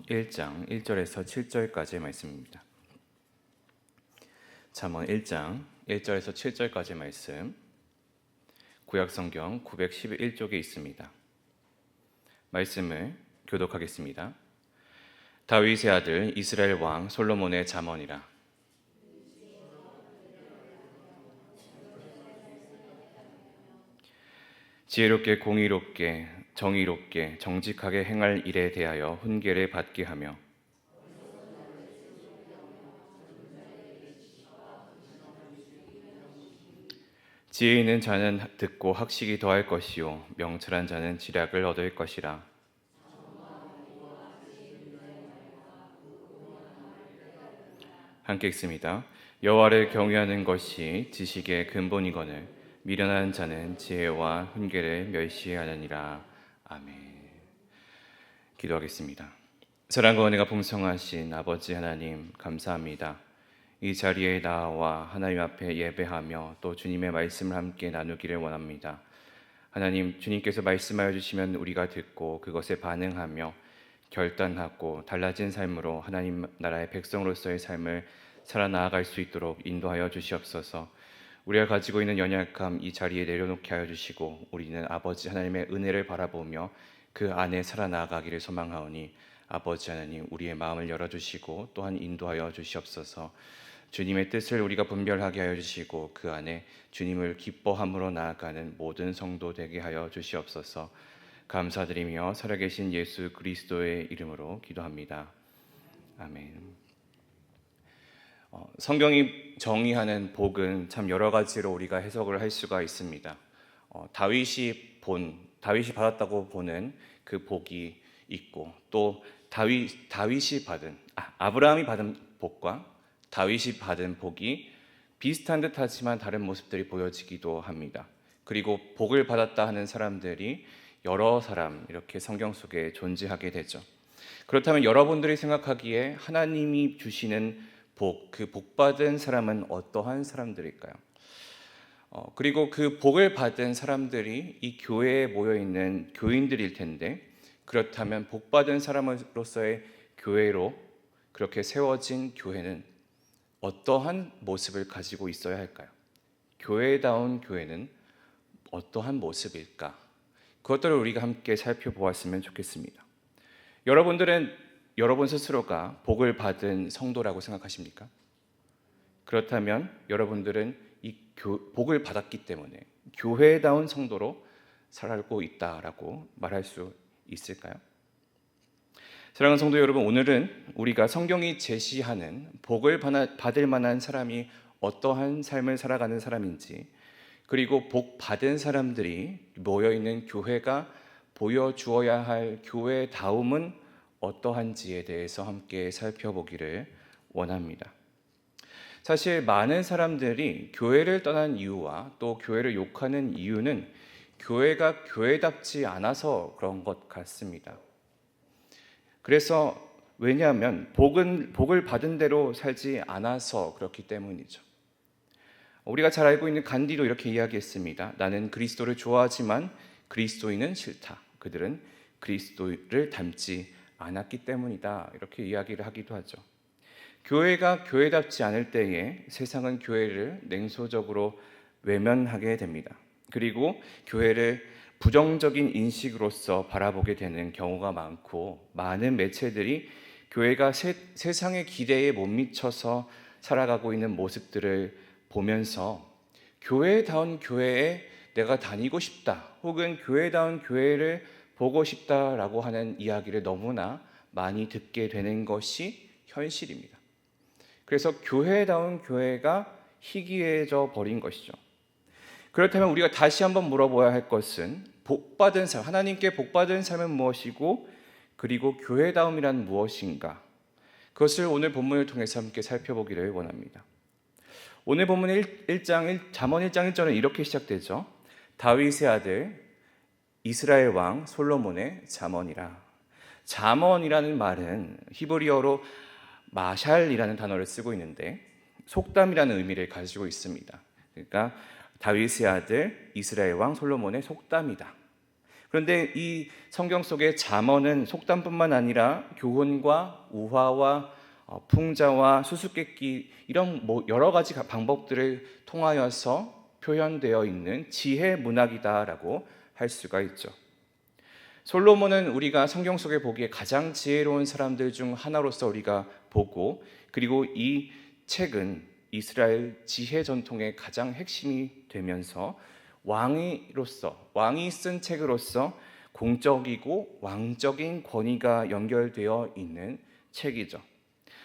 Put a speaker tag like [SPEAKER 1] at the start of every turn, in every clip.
[SPEAKER 1] 잠언 1장 1절에서 7절까지의 말씀입니다. 잠언 1장 1절에서 7절까지 말씀, 구약성경 911쪽에 있습니다. 말씀을 교독하겠습니다. 다윗의 아들 이스라엘 왕 솔로몬의 잠언이라. 지혜롭게 공의롭게 정의롭게 정직하게 행할 일에 대하여 훈계를 받게 하며 지혜 있는 자는 듣고 학식이 더할 것이요 명철한 자는 지략을 얻을 것이라. 함께 읽습니다. 여호와를 경외하는 것이 지식의 근본이거늘 미련한 자는 지혜와 훈계를 멸시하느니라. 아멘. 기도하겠습니다. 사랑과 은혜가 풍성하신 아버지 하나님, 감사합니다. 이 자리에 나와 하나님 앞에 예배하며 또 주님의 말씀을 함께 나누기를 원합니다. 하나님, 주님께서 말씀하여 주시면 우리가 듣고 그것에 반응하며 결단하고 달라진 삶으로 하나님 나라의 백성으로서의 삶을 살아나아갈 수 있도록 인도하여 주시옵소서. 우리가 가지고 있는 연약함 이 자리에 내려놓게 하여 주시고 우리는 아버지 하나님의 은혜를 바라보며 그 안에 살아나가기를 소망하오니 아버지 하나님, 우리의 마음을 열어주시고 또한 인도하여 주시옵소서. 주님의 뜻을 우리가 분별하게 하여 주시고 그 안에 주님을 기뻐함으로 나아가는 모든 성도 되게 하여 주시옵소서. 감사드리며 살아계신 예수 그리스도의 이름으로 기도합니다. 아멘. 성경이 정의하는 복은 참 여러 가지로 우리가 해석을 할 수가 있습니다. 다윗이 받았다고 보는 그 복이 있고, 또 다윗이 받은 아브라함이 받은 복과 다윗이 받은 복이 비슷한 듯하지만 다른 모습들이 보여지기도 합니다. 그리고 복을 받았다 하는 사람들이 여러 사람 이렇게 성경 속에 존재하게 되죠. 그렇다면 여러분들이 생각하기에 하나님이 주시는 복, 그 복받은 사람은 어떠한 사람들일까요? 그리고 그 복을 받은 사람들이 이 교회에 모여있는 교인들일 텐데, 그렇다면 복받은 사람으로서의 교회로 그렇게 세워진 교회는 어떠한 모습을 가지고 있어야 할까요? 교회다운 교회는 어떠한 모습일까? 그것들을 우리가 함께 살펴보았으면 좋겠습니다. 여러분 스스로가 복을 받은 성도라고 생각하십니까? 그렇다면 여러분들은 이 복을 받았기 때문에 교회다운 성도로 살고 있다라고 말할 수 있을까요? 사랑하는 성도 여러분, 오늘은 우리가 성경이 제시하는 복을 받을 만한 사람이 어떠한 삶을 살아가는 사람인지, 그리고 복 받은 사람들이 모여있는 교회가 보여주어야 할 교회다움은 어떠한지에 대해서 함께 살펴보기를 원합니다. 사실 많은 사람들이 교회를 떠난 이유와 또 교회를 욕하는 이유는 교회가 교회답지 않아서 그런 것 같습니다. 그래서 왜냐하면 복을 받은 대로 살지 않아서 그렇기 때문이죠. 우리가 잘 알고 있는 간디도 이렇게 이야기했습니다. 나는 그리스도를 좋아하지만 그리스도인은 싫다. 그들은 그리스도를 닮지 않았기 때문이다. 이렇게 이야기를 하기도 하죠. 교회가 교회답지 않을 때에 세상은 교회를 냉소적으로 외면하게 됩니다. 그리고 교회를 부정적인 인식으로서 바라보게 되는 경우가 많고, 많은 매체들이 교회가 세상의 기대에 못 미쳐서 살아가고 있는 모습들을 보면서 교회다운 교회에 내가 다니고 싶다, 혹은 교회다운 교회를 보고 싶다라고 하는 이야기를 너무나 많이 듣게 되는 것이 현실입니다. 그래서 교회다운 교회가 희귀해져 버린 것이죠. 그렇다면 우리가 다시 한번 물어봐야 할 것은 복받은 삶, 하나님께 복받은 삶은 무엇이고, 그리고 교회다움이란 무엇인가? 그것을 오늘 본문을 통해서 함께 살펴보기를 원합니다. 오늘 본문 잠언 1장 1절은 이렇게 시작되죠. 다윗의 아들 이스라엘 왕 솔로몬의 잠언이라. 잠언이라는 말은 히브리어로 마샬이라는 단어를 쓰고 있는데 속담이라는 의미를 가지고 있습니다. 그러니까 다윗의 아들 이스라엘 왕 솔로몬의 속담이다. 그런데 이 성경 속의 잠언은 속담뿐만 아니라 교훈과 우화와 풍자와 수수께끼 이런 여러 가지 방법들을 통하여서 표현되어 있는 지혜 문학이다라고 할 수가 있죠. 솔로몬은 우리가 성경 속에 보기에 가장 지혜로운 사람들 중 하나로서 우리가 보고, 그리고 이 책은 이스라엘 지혜 전통의 가장 핵심이 되면서 왕이 쓴 책으로서 공적이고 왕적인 권위가 연결되어 있는 책이죠.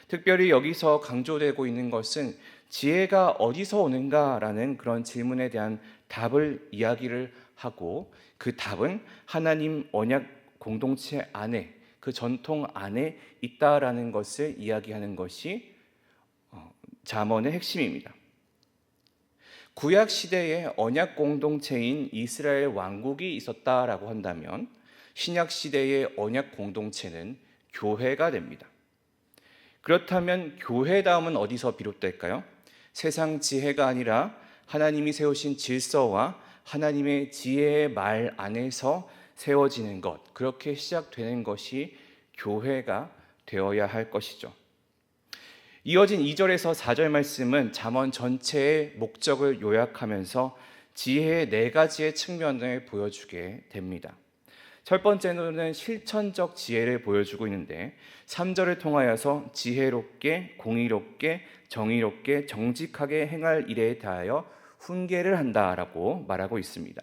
[SPEAKER 1] 특별히 여기서 강조되고 있는 것은 지혜가 어디서 오는가라는 그런 질문에 대한 답을 이야기를 하고, 그 답은 하나님 언약 공동체 안에, 그 전통 안에 있다라는 것을 이야기하는 것이 잠언의 핵심입니다. 구약 시대에 언약 공동체인 이스라엘 왕국이 있었다라고 한다면 신약 시대의 언약 공동체는 교회가 됩니다. 그렇다면 교회다움은 어디서 비롯될까요? 세상 지혜가 아니라 하나님이 세우신 질서와 하나님의 지혜의 말 안에서 세워지는 것, 그렇게 시작되는 것이 교회가 되어야 할 것이죠. 이어진 2절에서 4절 말씀은 잠언 전체의 목적을 요약하면서 지혜의 4가지의 측면을 보여주게 됩니다. 첫 번째로는 실천적 지혜를 보여주고 있는데 3절을 통하여서 지혜롭게, 공의롭게, 정의롭게, 정직하게 행할 일에 대하여 훈계를 한다라고 말하고 있습니다.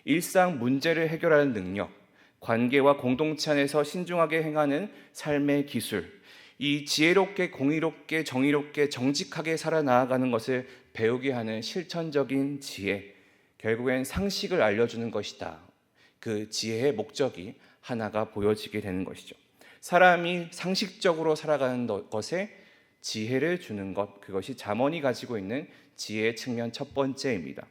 [SPEAKER 1] 일상 문제를 해결하는 능력, 관계와 공동체 안에서 신중하게 행하는 삶의 기술, 이 지혜롭게, 공의롭게, 정의롭게, 정직하게 살아나가는 것을 배우게 하는 실천적인 지혜, 결국엔 상식을 알려주는 것이다. 그 지혜의 목적이 하나가 보여지게 되는 것이죠. 사람이 상식적으로 살아가는 것에 지혜를 주는 것, 그것이 잠언이 가지고 있는 지혜의 측면 첫 번째입니다.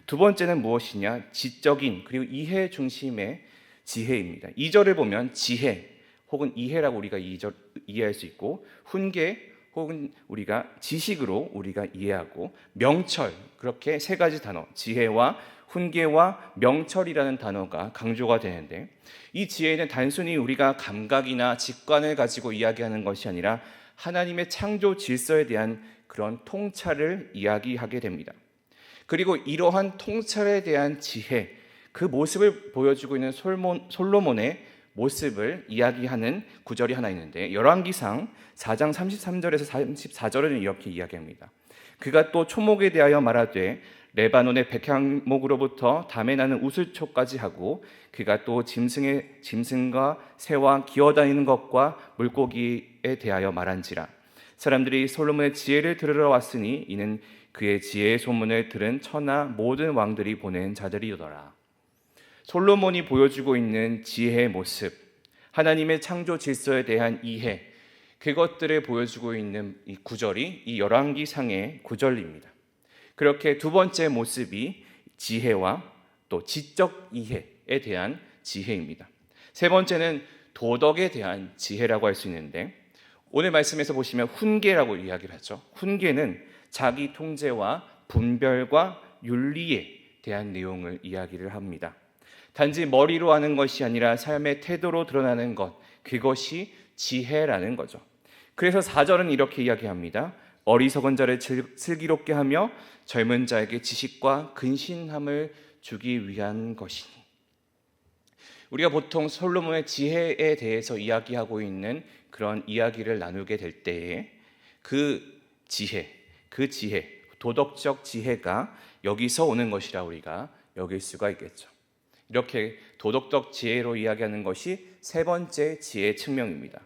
[SPEAKER 1] 두 번째는 무엇이냐? 지적인 그리고 이해 중심의 지혜입니다. 2절을 보면 지혜 혹은 이해라고 우리가 이해할 수 있고, 훈계 혹은 우리가 지식으로 우리가 이해하고, 명철, 그렇게 3가지 단어, 지혜와 훈계와 명철이라는 단어가 강조가 되는데, 이 지혜는 단순히 우리가 감각이나 직관을 가지고 이야기하는 것이 아니라 하나님의 창조 질서에 대한 그런 통찰을 이야기하게 됩니다. 그리고 이러한 통찰에 대한 지혜, 그 모습을 보여주고 있는 솔로몬의 모습을 이야기하는 구절이 하나 있는데, 열왕기상 4장 33절에서 34절은 이렇게 이야기합니다. 그가 또 초목에 대하여 말하되 레바논의 백향목으로부터 담에 나는 우슬초까지 하고, 그가 또 짐승과 새와 기어다니는 것과 물고기에 대하여 말한지라. 사람들이 솔로몬의 지혜를 들으러 왔으니 이는 그의 지혜의 소문을 들은 천하 모든 왕들이 보낸 자들이더라. 솔로몬이 보여주고 있는 지혜의 모습, 하나님의 창조 질서에 대한 이해, 그것들을 보여주고 있는 이 구절이 이 열왕기상의 구절입니다. 그렇게 두 번째 모습이 지혜와 또 지적 이해에 대한 지혜입니다. 세 번째는 도덕에 대한 지혜라고 할 수 있는데, 오늘 말씀에서 보시면 훈계라고 이야기를 하죠. 훈계는 자기 통제와 분별과 윤리에 대한 내용을 이야기를 합니다. 단지 머리로 하는 것이 아니라 삶의 태도로 드러나는 것, 그것이 지혜라는 거죠. 그래서 4절은 이렇게 이야기합니다. 어리석은 자를 슬기롭게 하며 젊은 자에게 지식과 근신함을 주기 위한 것이니. 우리가 보통 솔로몬의 지혜에 대해서 이야기하고 있는 그런 이야기를 나누게 될 때에 그 지혜, 도덕적 지혜가 여기서 오는 것이라 우리가 여길 수가 있겠죠. 이렇게 도덕적 지혜로 이야기하는 것이 세 번째 지혜의 측면입니다.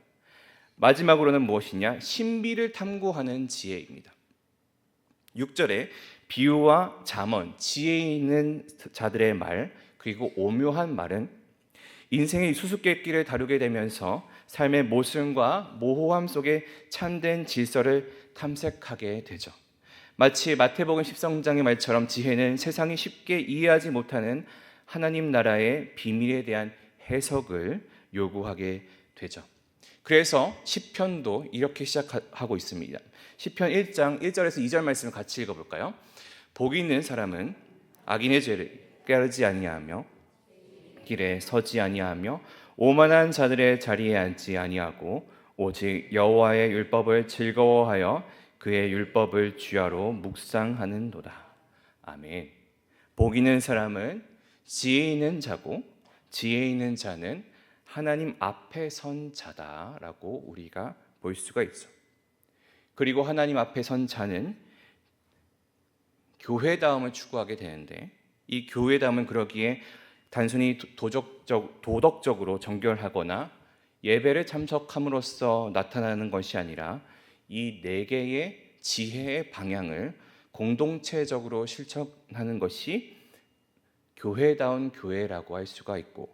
[SPEAKER 1] 마지막으로는 무엇이냐? 신비를 탐구하는 지혜입니다. 6절에 비유와 잠언, 지혜 있는 자들의 말, 그리고 오묘한 말은 인생의 수수께끼를 다루게 되면서 삶의 모순과 모호함 속에 참된 질서를 탐색하게 되죠. 마치 마태복음 13장의 말처럼 지혜는 세상이 쉽게 이해하지 못하는 하나님 나라의 비밀에 대한 해석을 요구하게 되죠. 그래서 시편도 이렇게 시작하고 있습니다. 시편 1장 1절에서 2절 말씀을 같이 읽어볼까요? 복이 있는 사람은 악인의 죄를 깨달지 아니하며 길에 서지 아니하며 오만한 자들의 자리에 앉지 아니하고 오직 여호와의 율법을 즐거워하여 그의 율법을 주야로 묵상하는도다. 아멘. 복 있는 사람은 지혜 있는 자고 지혜 있는 자는 하나님 앞에 선 자다라고 우리가 볼 수가 있어. 그리고 하나님 앞에 선 자는 교회다움을 추구하게 되는데, 이 교회다움은 그러기에 단순히 도덕적으로 정결하거나 예배를 참석함으로써 나타나는 것이 아니라 이 네 개의 지혜의 방향을 공동체적으로 실천하는 것이 교회다운 교회라고 할 수가 있고,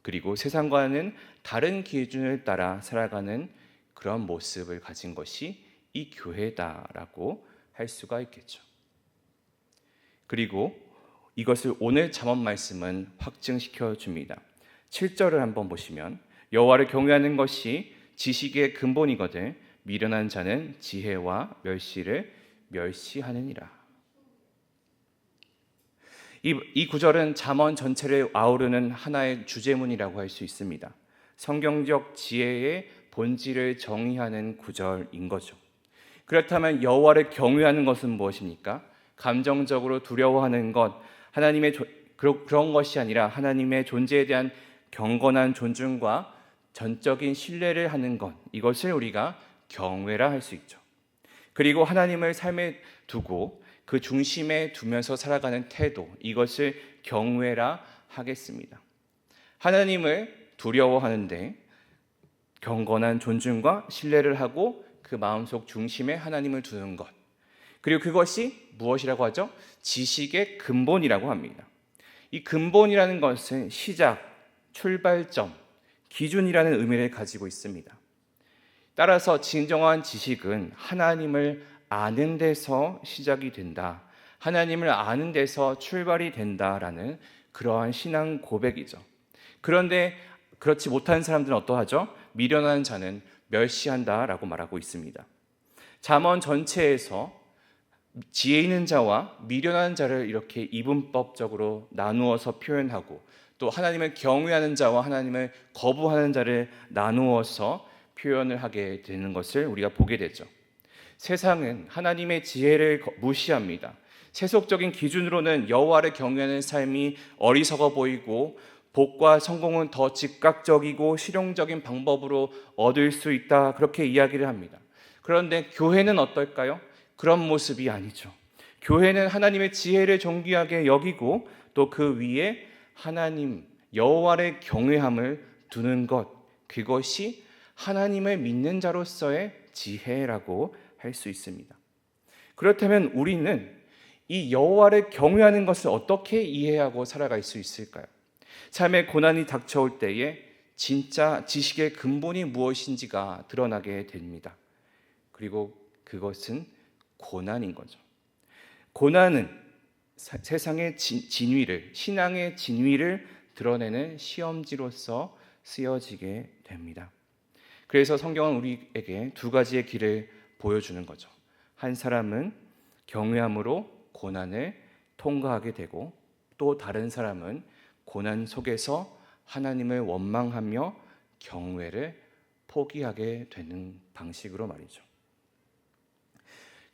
[SPEAKER 1] 그리고 세상과는 다른 기준을 따라 살아가는 그런 모습을 가진 것이 이 교회다라고 할 수가 있겠죠. 그리고 이것을 오늘 잠언 말씀은 확증시켜 줍니다. 7절을 한번 보시면 여호와를 경외하는 것이 지식의 근본이거든 미련한 자는 지혜와 멸시를 멸시하느니라. 이 구절은 잠언 전체를 아우르는 하나의 주제문이라고 할 수 있습니다. 성경적 지혜의 본질을 정의하는 구절인 거죠. 그렇다면 여호와를 경외하는 것은 무엇입니까? 감정적으로 두려워하는 것, 그런 것이 아니라 하나님의 존재에 대한 경건한 존중과 전적인 신뢰를 하는 것, 이것을 우리가 경외라 할 수 있죠. 그리고 하나님을 삶에 두고 그 중심에 두면서 살아가는 태도, 이것을 경외라 하겠습니다. 하나님을 두려워하는데 경건한 존중과 신뢰를 하고 그 마음속 중심에 하나님을 두는 것, 그리고 그것이 무엇이라고 하죠? 지식의 근본이라고 합니다. 이 근본이라는 것은 시작, 출발점, 기준이라는 의미를 가지고 있습니다. 따라서 진정한 지식은 하나님을 아는 데서 시작이 된다, 하나님을 아는 데서 출발이 된다라는 그러한 신앙 고백이죠. 그런데 그렇지 못한 사람들은 어떠하죠? 미련한 자는 멸시한다라고 말하고 있습니다. 잠언 전체에서 지혜 있는 자와 미련한 자를 이렇게 이분법적으로 나누어서 표현하고, 또 하나님을 경외하는 자와 하나님을 거부하는 자를 나누어서 표현을 하게 되는 것을 우리가 보게 되죠. 세상은 하나님의 지혜를 무시합니다. 세속적인 기준으로는 여호와를 경외하는 삶이 어리석어 보이고 복과 성공은 더 즉각적이고 실용적인 방법으로 얻을 수 있다, 그렇게 이야기를 합니다. 그런데 교회는 어떨까요? 그런 모습이 아니죠. 교회는 하나님의 지혜를 존귀하게 여기고 또 그 위에 하나님 여호와의 경외함을 두는 것, 그것이 하나님을 믿는 자로서의 지혜라고 할 수 있습니다. 그렇다면 우리는 이 여호와를 경외하는 것을 어떻게 이해하고 살아갈 수 있을까요? 삶의 고난이 닥쳐올 때에 진짜 지식의 근본이 무엇인지가 드러나게 됩니다. 그리고 그것은 고난인 거죠. 고난은 세상의 진위를, 신앙의 진위를 드러내는 시험지로서 쓰여지게 됩니다. 그래서 성경은 우리에게 두 가지의 길을 보여주는 거죠. 한 사람은 경외함으로 고난을 통과하게 되고, 또 다른 사람은 고난 속에서 하나님을 원망하며 경외를 포기하게 되는 방식으로 말이죠.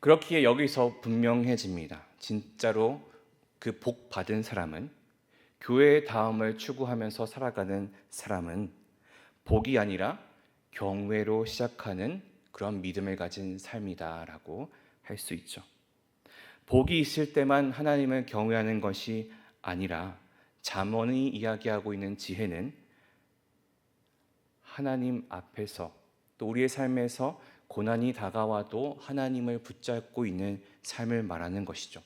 [SPEAKER 1] 그렇기에 여기서 분명해집니다. 진짜로 그 복 받은 사람은, 교회의 다음을 추구하면서 살아가는 사람은 복이 아니라 경외로 시작하는 그런 믿음을 가진 삶이다라고 할 수 있죠. 복이 있을 때만 하나님을 경외하는 것이 아니라 잠언이 이야기하고 있는 지혜는 하나님 앞에서, 또 우리의 삶에서 고난이 다가와도 하나님을 붙잡고 있는 삶을 말하는 것이죠.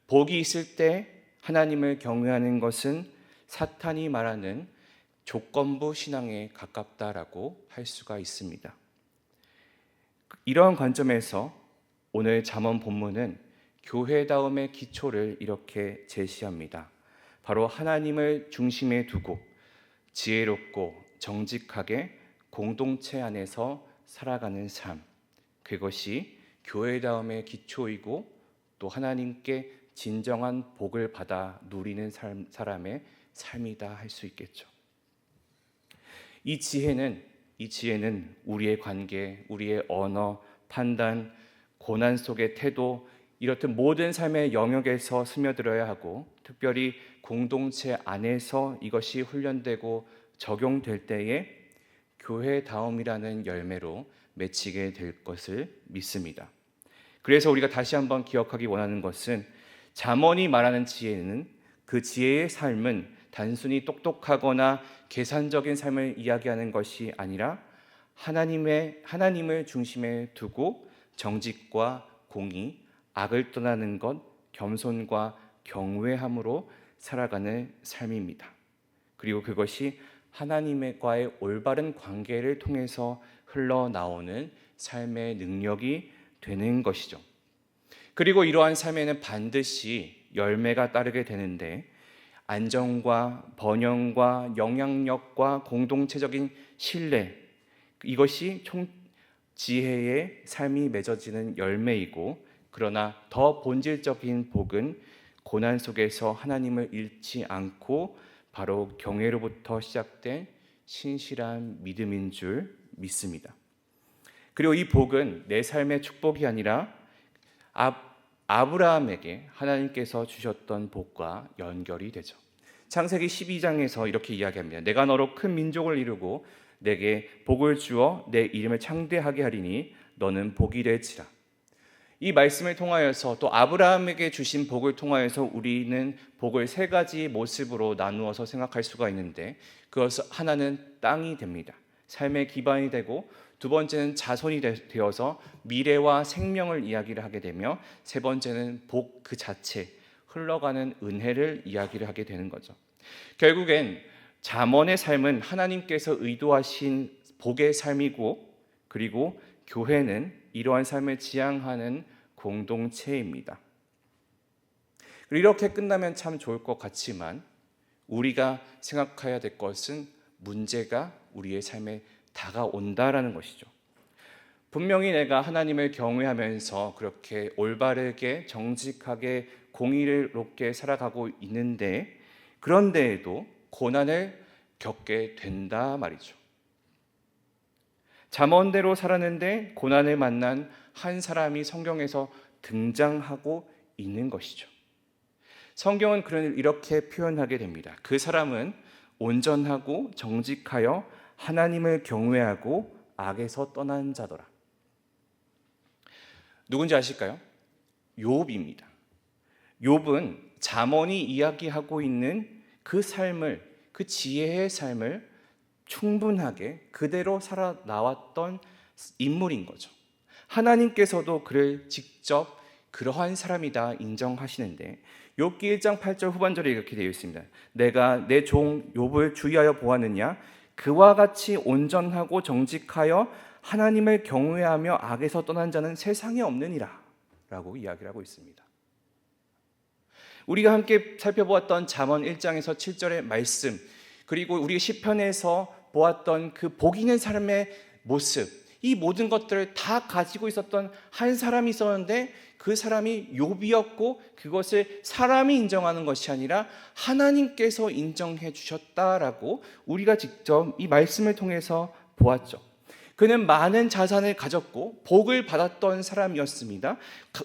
[SPEAKER 1] 복이 있을 때 하나님을 경외하는 것은 사탄이 말하는 조건부 신앙에 가깝다라고 할 수가 있습니다. 이러한 관점에서 오늘 잠언 본문은 교회다움의 기초를 이렇게 제시합니다. 바로 하나님을 중심에 두고 지혜롭고 정직하게 공동체 안에서 살아가는 삶, 그것이 교회다움의 기초이고 또 하나님께 진정한 복을 받아 누리는 사람의 삶이다 할 수 있겠죠. 이 지혜는 우리의 관계, 우리의 언어, 판단, 고난 속의 태도, 이렇듯 모든 삶의 영역에서 스며들어야 하고, 특별히 공동체 안에서 이것이 훈련되고 적용될 때에 교회다움이라는 열매로 맺히게 될 것을 믿습니다. 그래서 우리가 다시 한번 기억하기 원하는 것은, 잠언이 말하는 지혜는, 그 지혜의 삶은 단순히 똑똑하거나 계산적인 삶을 이야기하는 것이 아니라 하나님을 중심에 두고 정직과 공의, 악을 떠나는 것, 겸손과 경외함으로 살아가는 삶입니다. 그리고 그것이 하나님과의 올바른 관계를 통해서 흘러나오는 삶의 능력이 되는 것이죠. 그리고 이러한 삶에는 반드시 열매가 따르게 되는데, 안정과 번영과 영향력과 공동체적인 신뢰, 이것이 지혜의 삶이 맺어지는 열매이고, 그러나 더 본질적인 복은 고난 속에서 하나님을 잃지 않고 바로 경외로부터 시작된 신실한 믿음인 줄 믿습니다. 그리고 이 복은 내 삶의 축복이 아니라 아브라함에게 하나님께서 주셨던 복과 연결이 되죠. 창세기 12장에서 이렇게 이야기합니다. 내가 너로 큰 민족을 이루고 내게 복을 주어 내 이름을 창대하게 하리니 너는 복이 될지라. 이 말씀을 통하여서, 또 아브라함에게 주신 복을 통하여서 우리는 복을 세 가지 모습으로 나누어서 생각할 수가 있는데, 그것은 하나는 땅이 됩니다. 삶의 기반이 되고, 두 번째는 자손이 되어서 미래와 생명을 이야기를 하게 되며, 세 번째는 복 그 자체, 흘러가는 은혜를 이야기를 하게 되는 거죠. 결국엔 잠언의 삶은 하나님께서 의도하신 복의 삶이고, 그리고 교회는 이러한 삶을 지향하는 공동체입니다. 이렇게 끝나면 참 좋을 것 같지만, 우리가 생각해야 될 것은 문제가 우리의 삶에 다가온다라는 것이죠. 분명히 내가 하나님을 경외하면서 그렇게 올바르게 정직하게 공의롭게 살아가고 있는데, 그런데에도 고난을 겪게 된다 말이죠. 잠언대로 살았는데 고난을 만난 한 사람이 성경에서 등장하고 있는 것이죠. 성경은 그를 이렇게 표현하게 됩니다. 그 사람은 온전하고 정직하여 하나님을 경외하고 악에서 떠난 자더라. 누군지 아실까요? 욥입니다. 욥은 잠언이 이야기하고 있는 그 삶을, 그 지혜의 삶을 충분하게 그대로 살아나왔던 인물인 거죠. 하나님께서도 그를 직접 그러한 사람이다 인정하시는데, 욥기 1장 8절 후반절에 이렇게 되어 있습니다. 내가 내 종 욥을 주의하여 보았느냐? 그와 같이 온전하고 정직하여 하나님을 경외하며 악에서 떠난 자는 세상에 없느니라 라고 이야기를 하고 있습니다. 우리가 함께 살펴보았던 잠언 1장에서 7절의 말씀, 그리고 우리 시편에서 보았던 그 복 있는 삶의 모습, 이 모든 것들을 다 가지고 있었던 한 사람이 있었는데, 그 사람이 욥이었고, 그것을 사람이 인정하는 것이 아니라 하나님께서 인정해 주셨다라고 우리가 직접 이 말씀을 통해서 보았죠. 그는 많은 자산을 가졌고 복을 받았던 사람이었습니다.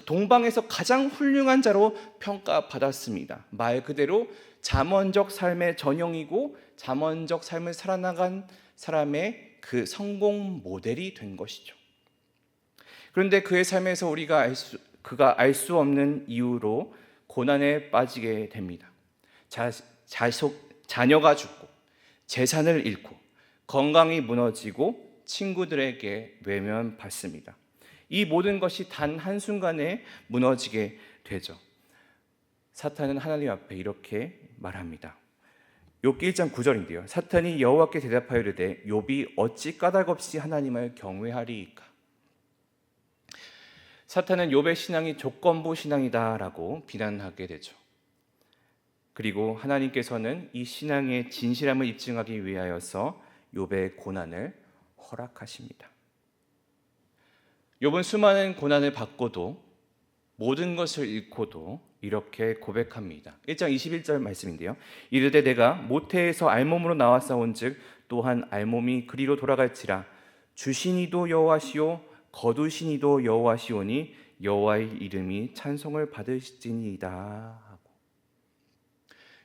[SPEAKER 1] 동방에서 가장 훌륭한 자로 평가받았습니다. 말 그대로 잠언적 삶의 전형이고 잠언적 삶을 살아나간 사람의 그 성공 모델이 된 것이죠. 그런데 그의 삶에서 그가 알 수 없는 이유로 고난에 빠지게 됩니다. 자녀가 죽고, 재산을 잃고, 건강이 무너지고, 친구들에게 외면받습니다. 이 모든 것이 단 한순간에 무너지게 되죠. 사탄은 하나님 앞에 이렇게 말합니다. 욥기 1장 9절인데요. 사탄이 여호와께 대답하여 이르되 욥이 어찌 까닭없이 하나님을 경외하리이까. 사탄은 욥의 신앙이 조건부 신앙이다라고 비난하게 되죠. 그리고 하나님께서는 이 신앙의 진실함을 입증하기 위하여서 욥의 고난을 허락하십니다. 욥은 수많은 고난을 받고도, 모든 것을 잃고도 이렇게 고백합니다. 1장 21절 말씀인데요. 이르되 내가 모태에서 알몸으로 나왔사온즉 또한 알몸이 그리로 돌아갈지라. 주시니도 여호와시요 거두시니도 여호와시오니 여호와의 이름이 찬송을 받으시니이다 하고,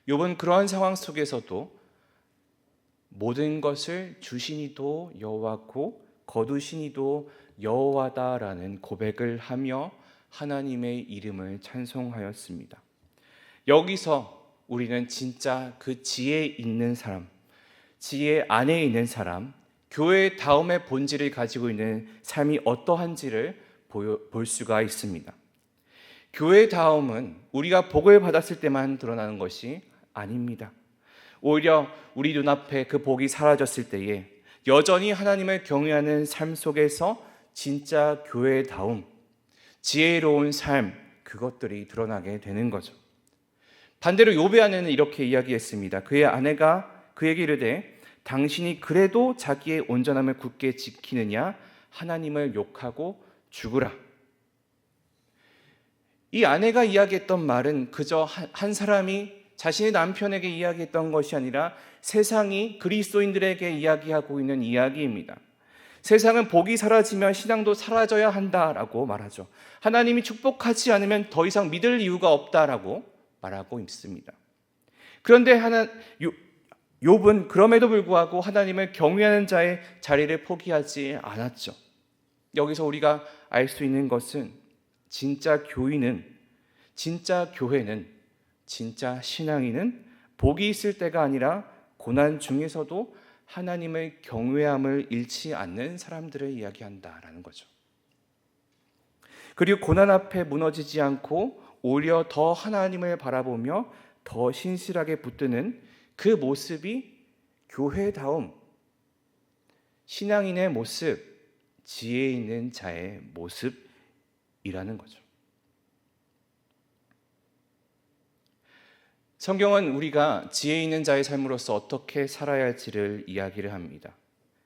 [SPEAKER 1] 욥은 그러한 상황 속에서도 모든 것을 주시니도 여호와고 거두시니도 여호와다라는 고백을 하며 하나님의 이름을 찬송하였습니다. 여기서 우리는 진짜 그 지혜에 있는 사람, 지혜 안에 있는 사람, 교회 다음의 본질을 가지고 있는 삶이 어떠한지를 볼 수가 있습니다. 교회 다음은 우리가 복을 받았을 때만 드러나는 것이 아닙니다. 오히려 우리 눈앞에 그 복이 사라졌을 때에 여전히 하나님을 경외하는 삶 속에서 진짜 교회다움, 지혜로운 삶, 그것들이 드러나게 되는 거죠. 반대로 욥의 아내는 이렇게 이야기했습니다. 그의 아내가 그에게 이르되 당신이 그래도 자기의 온전함을 굳게 지키느냐? 하나님을 욕하고 죽으라. 이 아내가 이야기했던 말은 그저 한 사람이 자신의 남편에게 이야기했던 것이 아니라 세상이 그리스도인들에게 이야기하고 있는 이야기입니다. 세상은 복이 사라지면 신앙도 사라져야 한다라고 말하죠. 하나님이 축복하지 않으면 더 이상 믿을 이유가 없다라고 말하고 있습니다. 그런데 욥은 그럼에도 불구하고 하나님을 경외하는 자의 자리를 포기하지 않았죠. 여기서 우리가 알 수 있는 것은 진짜 교회는, 진짜 신앙인은 복이 있을 때가 아니라 고난 중에서도 하나님의 경외함을 잃지 않는 사람들을 이야기한다라는 거죠. 그리고 고난 앞에 무너지지 않고 오히려 더 하나님을 바라보며 더 신실하게 붙드는 그 모습이 교회다움, 신앙인의 모습, 지혜 있는 자의 모습이라는 거죠. 성경은 우리가 지혜 있는 자의 삶으로서 어떻게 살아야 할지를 이야기를 합니다.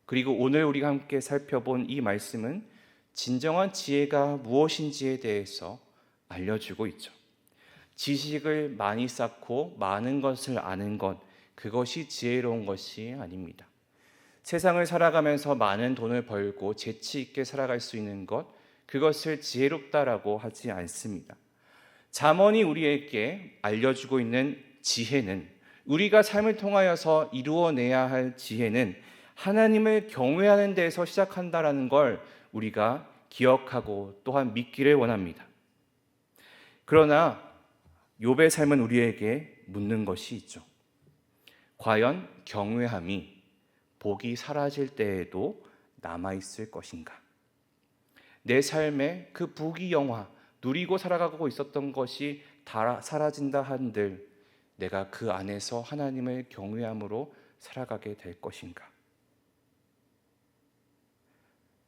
[SPEAKER 1] 그리고 오늘 우리가 함께 살펴본 이 말씀은 진정한 지혜가 무엇인지에 대해서 알려주고 있죠. 지식을 많이 쌓고 많은 것을 아는 것, 그것이 지혜로운 것이 아닙니다. 세상을 살아가면서 많은 돈을 벌고 재치 있게 살아갈 수 있는 것, 그것을 지혜롭다라고 하지 않습니다. 잠언이 우리에게 알려주고 있는 지혜는, 우리가 삶을 통하여서 이루어내야 할 지혜는 하나님을 경외하는 데에서 시작한다라는 걸 우리가 기억하고 또한 믿기를 원합니다. 그러나 욥의 삶은 우리에게 묻는 것이 있죠. 과연 경외함이 복이 사라질 때에도 남아있을 것인가? 내 삶에 그 부귀영화, 누리고 살아가고 있었던 것이 다 사라진다 한들 내가 그 안에서 하나님을 경외함으로 살아가게 될 것인가?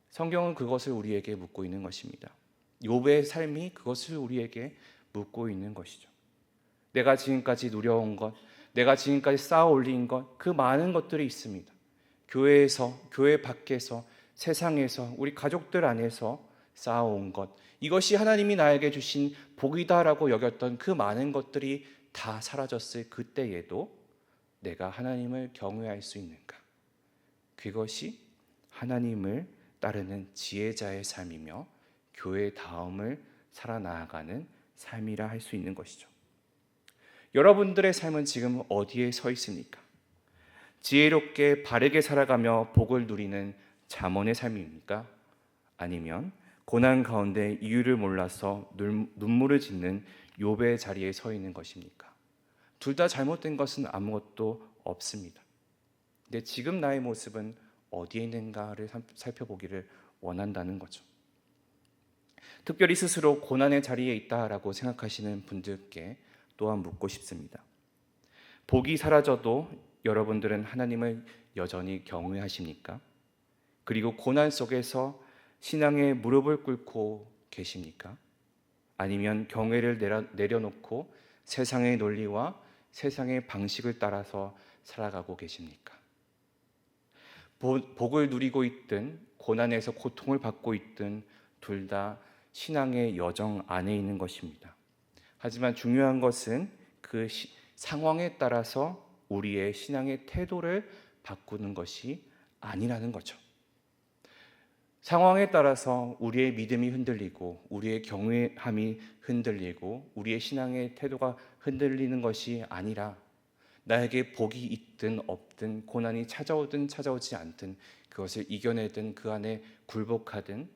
[SPEAKER 1] 성경은 그것을 우리에게 묻고 있는 것입니다. 욥의 삶이 그것을 우리에게 묻고 있는 것이죠. 내가 지금까지 누려온 것, 내가 지금까지 쌓아 올린 것, 그 많은 것들이 있습니다. 교회에서, 교회 밖에서, 세상에서, 우리 가족들 안에서 쌓아온 것, 이것이 하나님이 나에게 주신 복이다라고 여겼던 그 많은 것들이 다 사라졌을 그때에도 내가 하나님을 경외할 수 있는가? 그것이 하나님을 따르는 지혜자의 삶이며 교회 다음을 살아나가는 삶이라 할 수 있는 것이죠. 여러분들의 삶은 지금 어디에 서 있습니까? 지혜롭게 바르게 살아가며 복을 누리는 잠언의 삶입니까? 아니면 고난 가운데 이유를 몰라서 눈물을 짓는 욥의 자리에 서 있는 것입니까? 둘 다 잘못된 것은 아무것도 없습니다. 근데 지금 나의 모습은 어디에 있는가를 살펴보기를 원한다는 거죠. 특별히 스스로 고난의 자리에 있다라고 생각하시는 분들께 또한 묻고 싶습니다. 복이 사라져도 여러분들은 하나님을 여전히 경외하십니까? 그리고 고난 속에서 신앙의 무릎을 꿇고 계십니까? 아니면 경외를 내려놓고 세상의 논리와 세상의 방식을 따라서 살아가고 계십니까? 복을 누리고 있든 고난에서 고통을 받고 있든 둘 다 신앙의 여정 안에 있는 것입니다. 하지만 중요한 것은 그 상황에 따라서 우리의 신앙의 태도를 바꾸는 것이 아니라는 거죠. 상황에 따라서 우리의 믿음이 흔들리고 우리의 경외함이 흔들리고 우리의 신앙의 태도가 흔들리는 것이 아니라 나에게 복이 있든 없든 고난이 찾아오든 찾아오지 않든 그것을 이겨내든 그 안에 굴복하든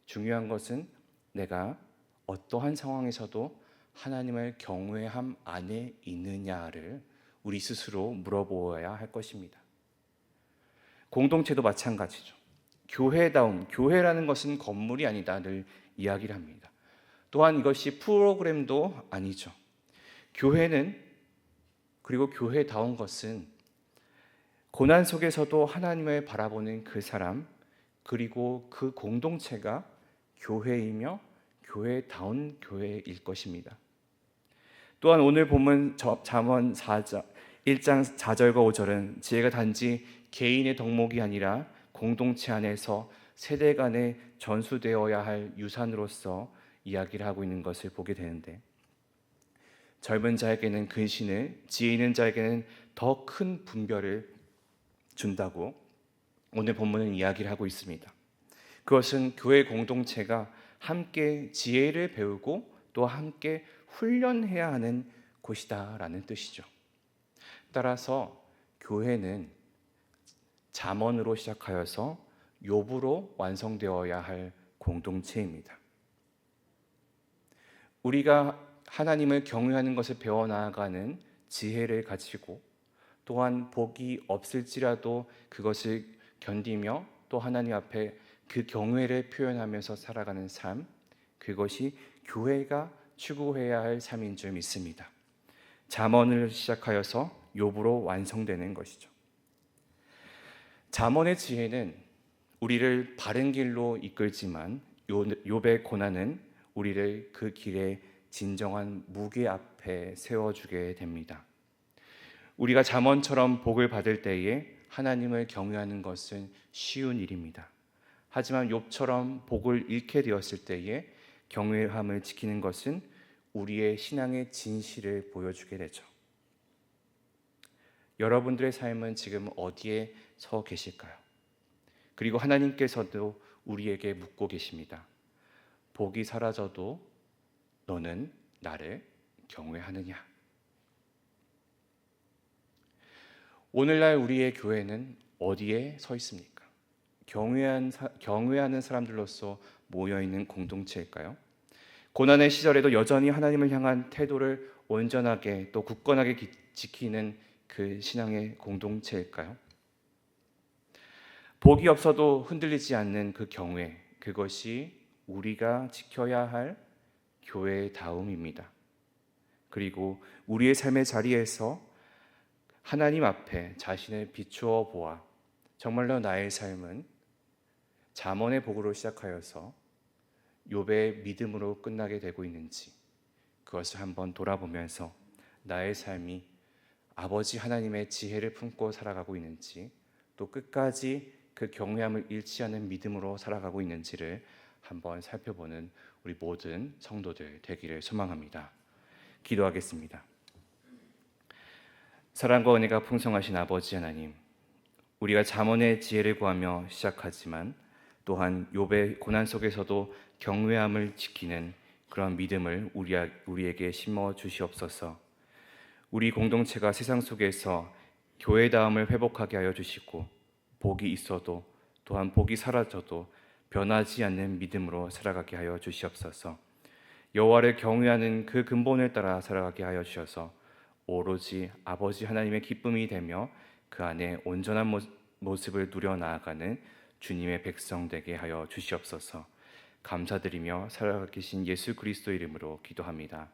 [SPEAKER 1] 중요한 것은 내가 어떠한 상황에서도 하나님을 경외함 안에 있느냐를 우리 스스로 물어보아야 할 것입니다. 공동체도 마찬가지죠. 교회라는 것은 건물이 아니다 늘 이야기를 합니다. 또한 이것이 프로그램도 아니죠. 교회는 그리고 교회다운 것은 고난 속에서도 하나님을 바라보는 그 사람 그리고 그 공동체가 교회이며 교회다운 교회일 것입니다. 또한 오늘 본문 잠언 1장 4절과 5절은 지혜가 단지 개인의 덕목이 아니라 공동체 안에서 세대 간에 전수되어야 할 유산으로서 이야기를 하고 있는 것을 보게 되는데 젊은 자에게는 근신을, 지혜 있는 자에게는 더 큰 분별을 준다고 오늘 본문은 이야기를 하고 있습니다. 그것은 교회 공동체가 함께 지혜를 배우고 또 함께 훈련해야 하는 곳이다라는 뜻이죠. 따라서 교회는 잠언으로 시작하여서 욥으로 완성되어야 할 공동체입니다. 우리가 하나님을 경외하는 것을 배워나가는 지혜를 가지고 또한 복이 없을지라도 그것을 견디며 또 하나님 앞에 그 경외를 표현하면서 살아가는 삶, 그것이 교회가 추구해야 할 삶인 줄 믿습니다. 잠언을 시작하여서 욥으로 완성되는 것이죠. 잠언의 지혜는 우리를 바른 길로 이끌지만 욥의 고난은 우리를 그 길의 진정한 무게 앞에 세워주게 됩니다. 우리가 잠언처럼 복을 받을 때에 하나님을 경외하는 것은 쉬운 일입니다. 하지만 욥처럼 복을 잃게 되었을 때에 경외함을 지키는 것은 우리의 신앙의 진실을 보여주게 되죠. 여러분들의 삶은 지금 어디에 서 계실까요? 그리고 하나님께서도 우리에게 묻고 계십니다. 복이 사라져도 너는 나를 경외하느냐? 오늘날 우리의 교회는 어디에 서 있습니까? 경외하는 사람들로서 모여있는 공동체일까요? 고난의 시절에도 여전히 하나님을 향한 태도를 온전하게 또 굳건하게 지키는 그 신앙의 공동체일까요? 복이 없어도 흔들리지 않는 그 경외, 그것이 우리가 지켜야 할 교회다움입니다. 그리고 우리의 삶의 자리에서 하나님 앞에 자신을 비추어 보아 정말로 나의 삶은 잠언의 복으로 시작하여서 욥의 믿음으로 끝나게 되고 있는지 그것을 한번 돌아보면서 나의 삶이 아버지 하나님의 지혜를 품고 살아가고 있는지 또 끝까지 그 경외함을 잃지 않은 믿음으로 살아가고 있는지를 한번 살펴보는 우리 모든 성도들 되기를 소망합니다. 기도하겠습니다. 사랑과 은혜가 풍성하신 아버지 하나님, 우리가 잠언의 지혜를 구하며 시작하지만 또한 욥의 고난 속에서도 경외함을 지키는 그런 믿음을 우리에게 심어 주시옵소서. 우리 공동체가 세상 속에서 교회다움을 회복하게 하여 주시고 복이 있어도 또한 복이 사라져도 변하지 않는 믿음으로 살아가게 하여 주시옵소서. 여호와를 경외하는 그 근본을 따라 살아가게 하여 주셔서 오로지 아버지 하나님의 기쁨이 되며 그 안에 온전한 모습을 누려 나아가는 주님의 백성 되게 하여 주시옵소서. 감사드리며 살아계신 예수 그리스도 이름으로 기도합니다.